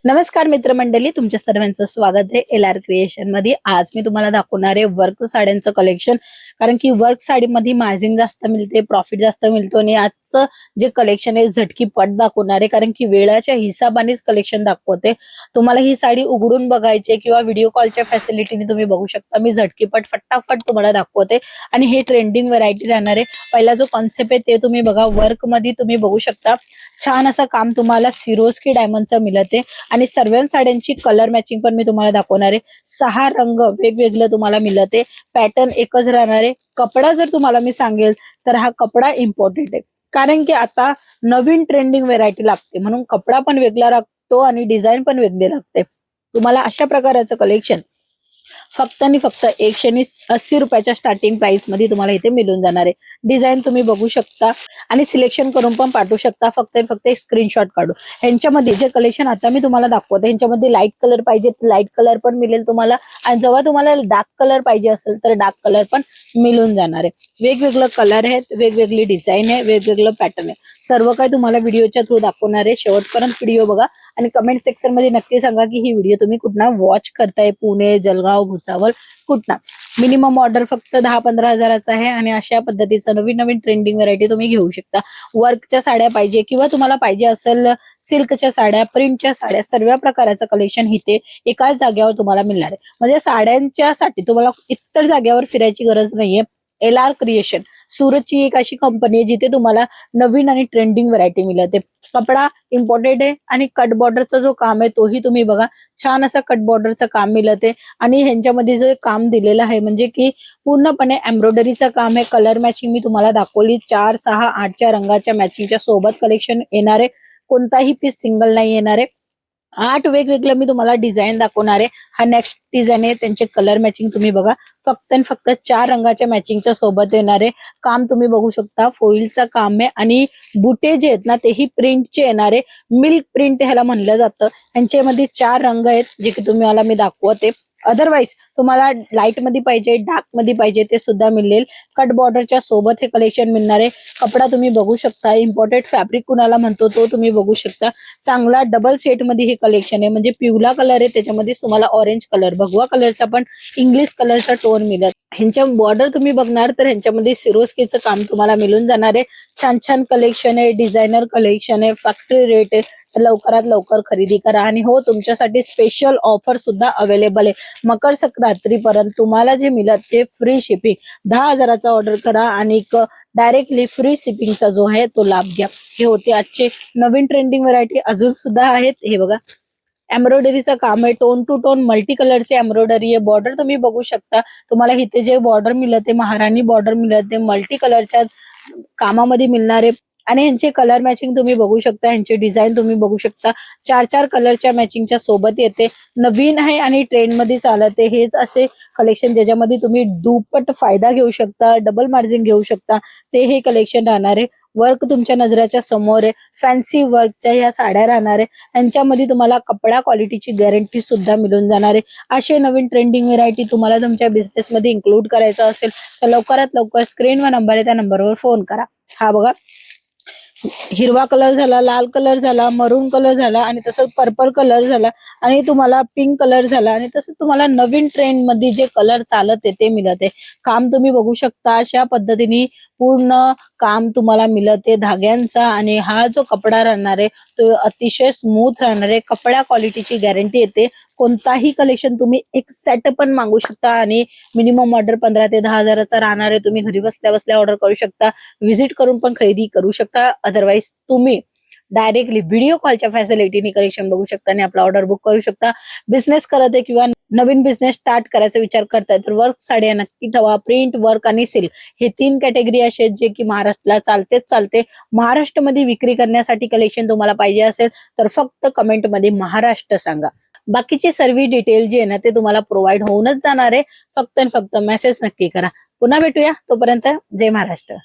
नमस्कार मित्रमंडळी, तुमच्या सर्वांचं स्वागत आहे LR क्रिएशन मध्ये। आज मी तुम्हाला दाखवणार आहे वर्क साड्यांचं कलेक्शन। कारण की वर्क साडीमध्ये मार्जिन जास्त मिळते, प्रॉफिट जास्त मिळतो आणि आजचं जे कलेक्शन आहे झटकीपट दाखवणार आहे। कारण की वेळाच्या हिसाबानेच कलेक्शन दाखवते। तुम्हाला ही साडी उघडून बघायची किंवा व्हिडिओ कॉलच्या फॅसिलिटीने तुम्ही बघू शकता। मी झटकीपट फटाफट तुम्हाला दाखवते आणि हे ट्रेंडिंग व्हरायटी राहणार आहे। पहिला जो कॉन्सेप्ट आहे ते तुम्ही बघा। वर्क मध्ये तुम्ही बघू शकता छान असं काम तुम्हाला सिरोस्की डायमंडचं मिळते आणि सर्व साड्यांची कलर मॅचिंग पण मी तुम्हाला दाखवणार आहे। 6 रंग वेगवेगळे तुम्हाला मिळते, पॅटर्न एकच राहणार आहे। कपडा जर तुम्हाला मी सांगेल तर हा कपडा इम्पॉर्टंट आहे, कारण की आता नवीन ट्रेंडिंग व्हेरायटी लागते म्हणून कपडा पण वेगळा लागतो आणि डिझाइन पण वेगळी लागते। तुम्हाला अशा प्रकारचं कलेक्शन फक्त आणि फक्त 180 रुपयाच्या स्टार्टिंग प्राइस मध्ये तुम्हाला इथे मिळून जाणार आहे। डिझाइन तुम्ही बघू शकता आणि सिलेक्शन करून पण पाठवू शकता। फक्त आणि फक्त एक स्क्रीनशॉट काढू। ह्यांच्यामध्ये जे कलेक्शन आता मी तुम्हाला दाखवते ह्यांच्यामध्ये लाईट कलर पाहिजे लाईट कलर पण मिळेल तुम्हाला, आणि जेव्हा तुम्हाला डार्क कलर पाहिजे असेल तर डार्क कलर पण मिळून जाणार आहे। वेगवेगळे कलर आहेत, वेगवेगळी डिझाइन आहे, वेगवेगळं पॅटर्न आहे। सर्व काही तुम्हाला व्हिडिओच्या थ्रू दाखवणार आहे। शेवटपर्यंत व्हिडिओ बघा आणि कमेंट सेक्शन मध्ये नक्की सांगा की ही व्हिडिओ तुम्ही कुठना वॉच करताय, पुणे, जळगाव, भुसावळ कुठना। मिनिमम ऑर्डर फक्त 10-15 हजाराचा आहे आणि अशा पद्धतीचं नवीन नवीन ट्रेंडिंग व्हरायटी तुम्ही घेऊ शकता। वर्कच्या साड्या पाहिजे किंवा तुम्हाला पाहिजे असेल सिल्कच्या साड्या, प्रिंटच्या साड्या, सर्व प्रकारचं कलेक्शन इथे एकाच जागेवर तुम्हाला मिळणार आहे। म्हणजे साड्यांच्या साठी तुम्हाला इतर जागेवर फिरायची गरज नाहीये। LR क्रिएशन सुरतची एक अशी कंपनी आहे जिथे तुम्हाला नवीन आणि ट्रेंडिंग व्हरायटी मिळते। कपडा इम्पॉर्टंट आहे आणि कट बॉर्डरचा जो काम आहे तोही तुम्ही बघा। छान असं कट बॉर्डरचं काम मिळते आणि ह्यांच्यामध्ये जे काम दिलेलं आहे म्हणजे की पूर्णपणे एम्ब्रॉयडरीचं काम आहे। कलर मॅचिंग मी तुम्हाला दाखवली, 4, 6, 8च्या रंगाच्या मॅचिंगच्या सोबत कलेक्शन येणार आहे। कोणताही पीस सिंगल नाही येणार आहे। 8 वेगवेगळे मी तुम्हाला डिझाइन दाखवणार आहे। हा नेक्स्ट डिझाइन आहे, त्यांचे कलर मॅचिंग तुम्ही बघा। फक्त आणि फक्त 4 रंगाच्या मॅचिंगच्या सोबत येणार आहे। काम तुम्ही बघू शकता, फोइलचं काम आहे आणि बुटे जे आहेत ना तेही प्रिंटचे येणार आहे। मिल्क प्रिंट ह्याला म्हणलं जातं। ह्यांच्यामध्ये 4 रंग आहेत जे की तुम्हाला मी दाखवते। अदरवाइज तुम्हाला लाईट मध्ये पाहिजे, डार्क मध्ये पाहिजे ते सुद्धा मिळेल। कट बॉर्डरच्या सोबत हे कलेक्शन मिळणार आहे। कपडा तुम्ही बघू शकता, इम्पोर्टेड फॅब्रिक कुणाला म्हणतो तो तुम्ही बघू शकता। चांगला डबल सेट मध्ये हे कलेक्शन आहे, म्हणजे पिवळा कलर आहे त्याच्यामध्ये तुम्हाला ऑरेंज कलर, भगवा कलरचा पण इंग्लिश कलरचा टोन मिळत। ह्यांच्या बॉर्डर तुम्ही बघणार तर ह्यांच्यामध्ये सिरोस्कीचं काम तुम्हाला मिळून जाणार आहे। छान छान कलेक्शन आहे, डिझायनर कलेक्शन आहे, फॅक्टरी रेट आहे। तर लवकरात लवकर खरेदी करा आणि हो तुमच्यासाठी स्पेशल ऑफर सुद्धा अवेलेबल आहे। मकर संक्रांतीपर्यंत तुम्हाला जे मिळत ते फ्री शिपिंग। 10 हजाराचा ऑर्डर करा आणि डायरेक्टली फ्री शिपिंगचा जो आहे तो लाभ घ्या। हे होते आजचे नवीन ट्रेंडिंग व्हरायटी, अजून सुद्धा आहेत। हे बघा एम्ब्रॉयडरीचं काम आहे, टोन टू टोन मल्टी कलरची एम्ब्रॉयडरी आहे। बॉर्डर तुम्ही बघू शकता, तुम्हाला इथे जे बॉर्डर मिळते महाराणी बॉर्डर मिळते मल्टी कलरच्या कामामध्ये मिळणार आहे। आणि ह्यांचे कलर मॅचिंग तुम्ही बघू शकता, ह्यांचे डिझाइन तुम्ही बघू शकता। 4 कलरच्या मॅचिंगच्या सोबत येते, नवीन आहे आणि ट्रेंड मध्ये चालते। हेच असे कलेक्शन ज्याच्यामध्ये तुम्ही दुप्पट फायदा घेऊ शकता, डबल मार्जिन घेऊ शकता, ते हे कलेक्शन राहणार आहे। वर्क तुमच्या नजरेच्या समोर आहे, फॅन्सी वर्कच्या ह्या साड्या राहणार आहे। ह्यांच्यामध्ये तुम्हाला कपडा क्वालिटीची गॅरंटी सुद्धा मिळून जाणार आहे। असे नवीन ट्रेंडिंग व्हरायटी तुम्हाला तुमच्या बिझनेस मध्ये इन्क्लूड करायचं असेल तर लवकरात लवकर स्क्रीनवर नंबर आहे त्या नंबरवर फोन करा। हा बघा हिरवा कलर झाला, लाल कलर झाला, मरून कलर झाला आणि तसंच पर्पल कलर झाला आणि तुम्हाला पिंक कलर झाला आणि तसंच तुम्हाला नवीन ट्रेंड मध्ये जे कलर चालत आहे ते मिळते। काम तुम्ही बघू शकता, अशा पद्धतीने पूर्ण काम तुम्हाला मिळते धाग्यांचा आणि हा जो कपडा राहणार आहे तो अतिशय स्मूथ राहणार आहे। कपडा क्वालिटीची गॅरंटी येते। कोणताही कलेक्शन तुम्ही एक सेट पण मागू शकता आणि मिनिमम ऑर्डर 15 ते 10 हजाराचा राहणार आहे। तुम्ही घरी बसल्या बसल्या ऑर्डर करू शकता, व्हिजिट करून पण खरेदी करू शकता। अदरवाइज तुम्ही डायरेक्टली व्हिडिओ कॉलच्या फॅसिलिटीने कलेक्शन बघू शकता आणि आपला ऑर्डर बुक करू शकता। बिझनेस करत आहे किंवा नवीन बिझनेस स्टार्ट करायचा विचार करताय तर वर्क साड्या नक्की ठेवा। प्रिंट, वर्क आणि सिल्क हे 3 कॅटेगरी असे आहेत जे की महाराष्ट्राला चालते। महाराष्ट्रामध्ये विक्री करण्यासाठी कलेक्शन तुम्हाला पाहिजे असेल तर फक्त कमेंट मध्ये महाराष्ट्र सांगा। बाकीची सर्व डिटेल जे आहे ना ते तुम्हाला प्रोव्हाइड होऊनच जाणार आहे। फक्त आणि फक्त मेसेज नक्की करा। पुन्हा भेटूया, तोपर्यंत जय महाराष्ट्र।